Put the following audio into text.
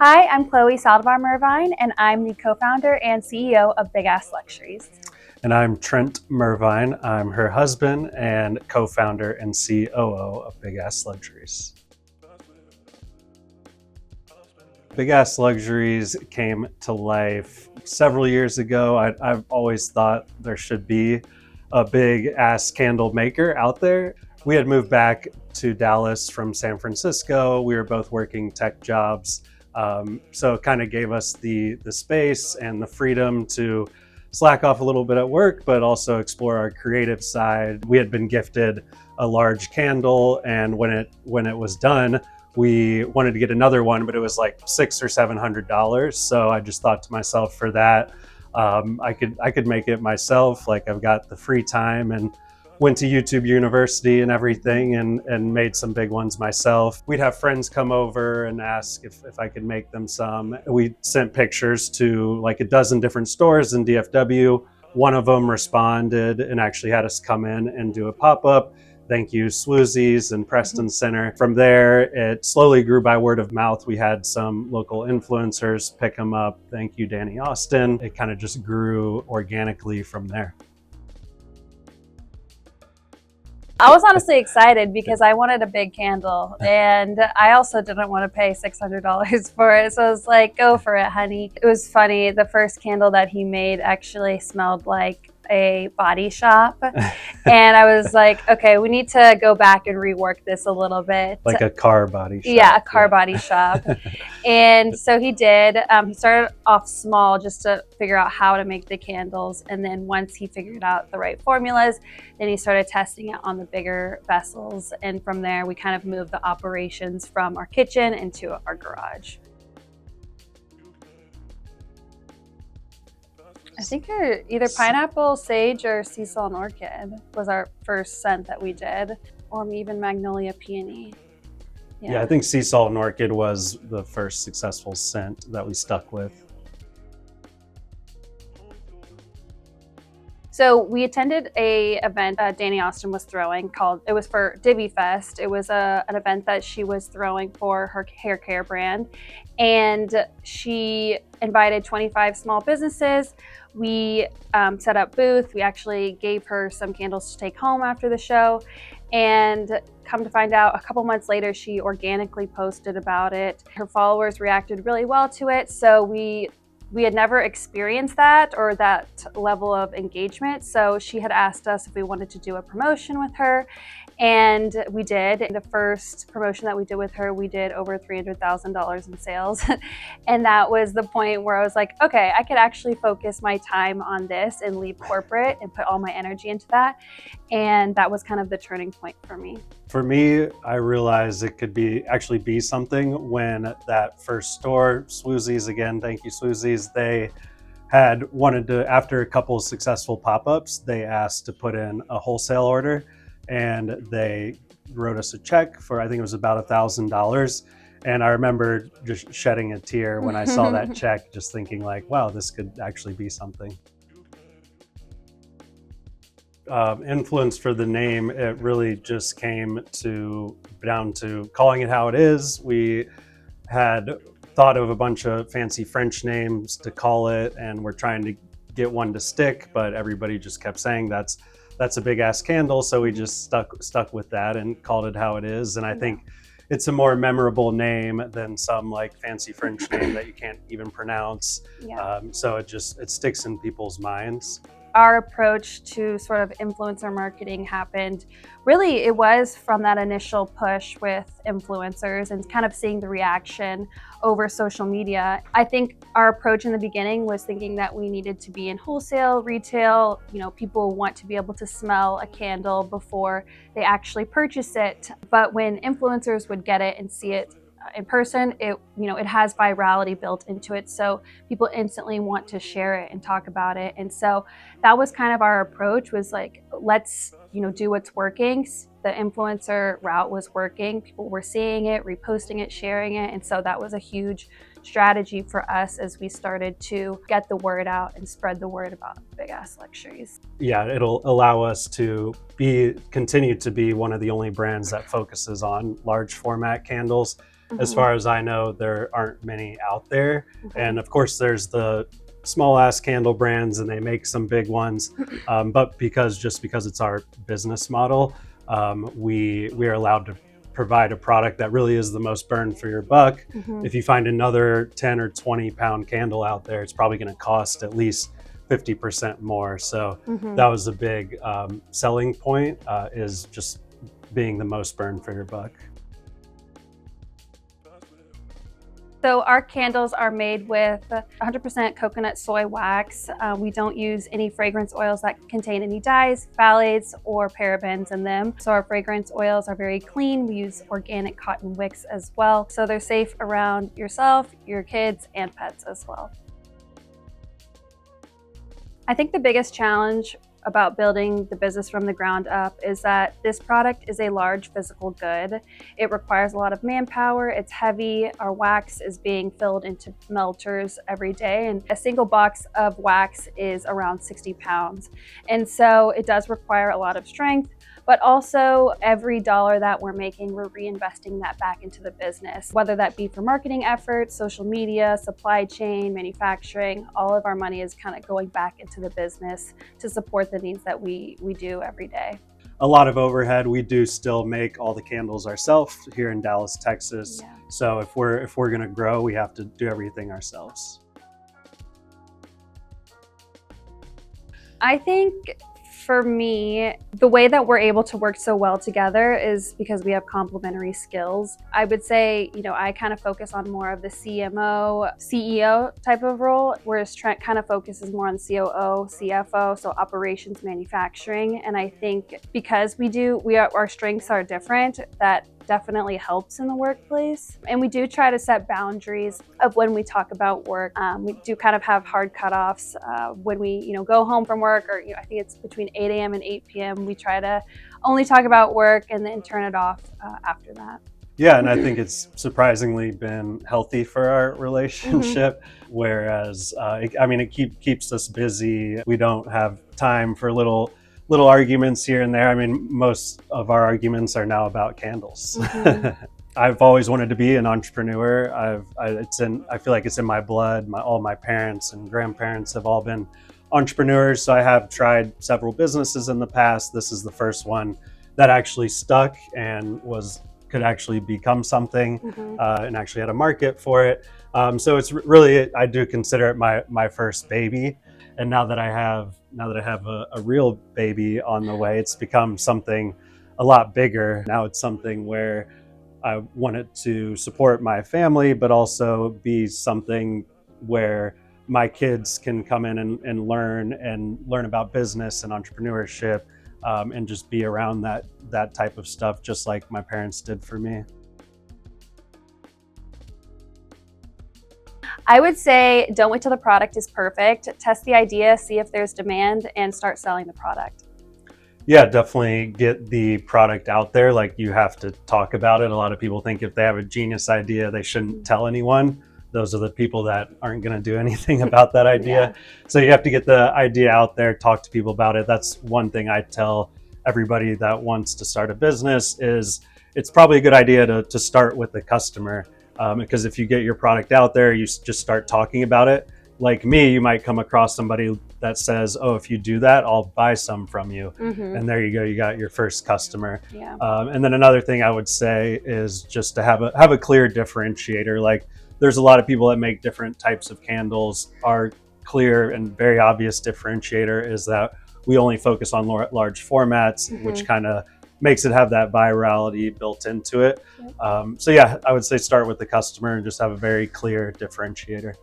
Hi, I'm Chloe Trent Mervine, and I'm the co-founder and CEO of Big Ass Luxuries. And I'm Trent Mervine. I'm her husband and co-founder and COO of Big Ass Luxuries. Big Ass Luxuries came to life several years ago. I've always thought there should be a big ass candle maker out there. We had moved back to Dallas from San Francisco. We were both working tech jobs. So it kind of gave us the space and the freedom to slack off a little bit at work, but also explore our creative side. We had been gifted a large candle, and when it was done, we wanted to get another one, but it was like $600 or $700. So I just thought to myself, for that, I could make it myself. Like, I've got the free time, and went to YouTube University and everything, and made some big ones myself. We'd have friends come over and ask if I could make them some. We sent pictures to like a dozen different stores in DFW. One of them responded and actually had us come in and do a pop-up. Thank you, Swoozies and Preston Center. From there, it slowly grew by word of mouth. We had some local influencers pick them up. Thank you, Danny Austin. It kind of just grew organically from there. I was honestly excited because I wanted a big candle, and I also didn't want to pay $600 for it. So I was like, go for it, honey. It was funny. The first candle that he made actually smelled like a body shop. And I was like, okay, we need to go back and rework this a little bit. Like a car body shop. Yeah, a car body shop. And so he did. He started off small just to figure out how to make the candles. And then once he figured out the right formulas, then he started testing it on the bigger vessels. And from there, we kind of moved the operations from our kitchen into our garage. I think either pineapple, sage, or sea salt and orchid was our first scent that we did, or even magnolia peony. Yeah, I think sea salt and orchid was the first successful scent that we stuck with. So we attended a event Danny Austin was throwing it was for Divi Fest. It was an event that she was throwing for her hair care brand. And she invited 25 small businesses. We set up booth. We actually gave her some candles to take home after the show. And come to find out, a couple months later, she organically posted about it. Her followers reacted really well to it. So we had never experienced that or that level of engagement. So she had asked us if we wanted to do a promotion with her, and we did. The first promotion that we did with her, we did over $300,000 in sales. And that was the point where I was like, okay, I could actually focus my time on this and leave corporate and put all my energy into that. And that was kind of the turning point for me. For me, I realized it could actually be something when that first store, Swoozies, again, thank you, Swoozies, they had wanted to, after a couple of successful pop-ups, they asked to put in a wholesale order, and they wrote us a check for, I think it was about $1,000. And I remember just shedding a tear when I saw that check, just thinking like, wow, this could actually be something. Influence for the name, it really just came down to calling it how it is. We had thought of a bunch of fancy French names to call it, and we're trying to get one to stick, but everybody just kept saying that's a big ass candle. So we just stuck with that and called it how it is. And I think it's a more memorable name than some like fancy French name that you can't even pronounce. Yeah. So it sticks in people's minds. Our approach to sort of influencer marketing happened, really, it was from that initial push with influencers and kind of seeing the reaction over social media. I think our approach in the beginning was thinking that we needed to be in wholesale, retail. People want to be able to smell a candle before they actually purchase it. But when influencers would get it and see it in person, it has virality built into it, so people instantly want to share it and talk about it. And so that was kind of our approach, was like, let's do what's working. The influencer route was working. People were seeing it, reposting it, sharing it. And so that was a huge strategy for us as we started to get the word out and spread the word about Big Ass Luxuries. Yeah, it'll allow us to continue to be one of the only brands that focuses on large format candles. As far as I know, there aren't many out there. Mm-hmm. And of course, there's the small ass candle brands and they make some big ones. But because it's our business model, we are allowed to provide a product that really is the most bang for your buck. Mm-hmm. If you find another 10 or 20 pound candle out there, it's probably going to cost at least 50% more. So Mm-hmm. that was a big selling point, is just being the most bang for your buck. So our candles are made with 100% coconut soy wax. We don't use any fragrance oils that contain any dyes, phthalates, or parabens in them. So our fragrance oils are very clean. We use organic cotton wicks as well. So they're safe around yourself, your kids, and pets as well. I think the biggest challenge about building the business from the ground up is that this product is a large physical good. It requires a lot of manpower, it's heavy, our wax is being filled into melters every day, and a single box of wax is around 60 pounds. And so it does require a lot of strength, but also every dollar that we're making, we're reinvesting that back into the business, whether that be for marketing efforts, social media, supply chain, manufacturing. All of our money is kind of going back into the business to support the needs that we do every day. A lot of overhead. We do still make all the candles ourselves here in Dallas, Texas. Yeah. So if we're going to grow, we have to do everything ourselves. I think for me, the way that we're able to work so well together is because we have complementary skills. I would say, I kind of focus on more of the CMO, CEO type of role, whereas Trent kind of focuses more on COO, CFO, so operations, manufacturing. And I think because our strengths are different, that definitely helps in the workplace. And we do try to set boundaries of when we talk about work. We do kind of have hard cutoffs when we, go home from work, or I think it's between 8 a.m. and 8 p.m. We try to only talk about work and then turn it off after that. Yeah, and I think it's surprisingly been healthy for our relationship. Whereas, it keeps us busy. We don't have time for little arguments here and there. I mean, most of our arguments are now about candles. I've always wanted to be an entrepreneur. I feel like it's in my blood. All my parents and grandparents have all been entrepreneurs. So I have tried several businesses in the past. This is the first one that actually stuck and could actually become something, and actually had a market for it. So it's really, I do consider it my first baby. And now that I have a real baby on the way, it's become something a lot bigger. Now it's something where I want it to support my family, but also be something where my kids can come in and learn about business and entrepreneurship, and just be around that type of stuff, just like my parents did for me. I would say don't wait till the product is perfect. Test the idea, see if there's demand, and start selling the product. Yeah, definitely get the product out there. Like, you have to talk about it. A lot of people think if they have a genius idea, they shouldn't tell anyone. Those are the people that aren't going to do anything about that idea. Yeah. So you have to get the idea out there, talk to people about it. That's one thing I tell everybody that wants to start a business is it's probably a good idea to start with the customer. Because if you get your product out there, you just start talking about it. Like me, you might come across somebody that says, "Oh, if you do that, I'll buy some from you." And there you go, you got your first customer. Yeah. And then another thing I would say is just to have a clear differentiator. Like, there's a lot of people that make different types of candles. Our clear and very obvious differentiator is that we only focus on large formats, which kind of makes it have that virality built into it. So yeah, I would say start with the customer and just have a very clear differentiator.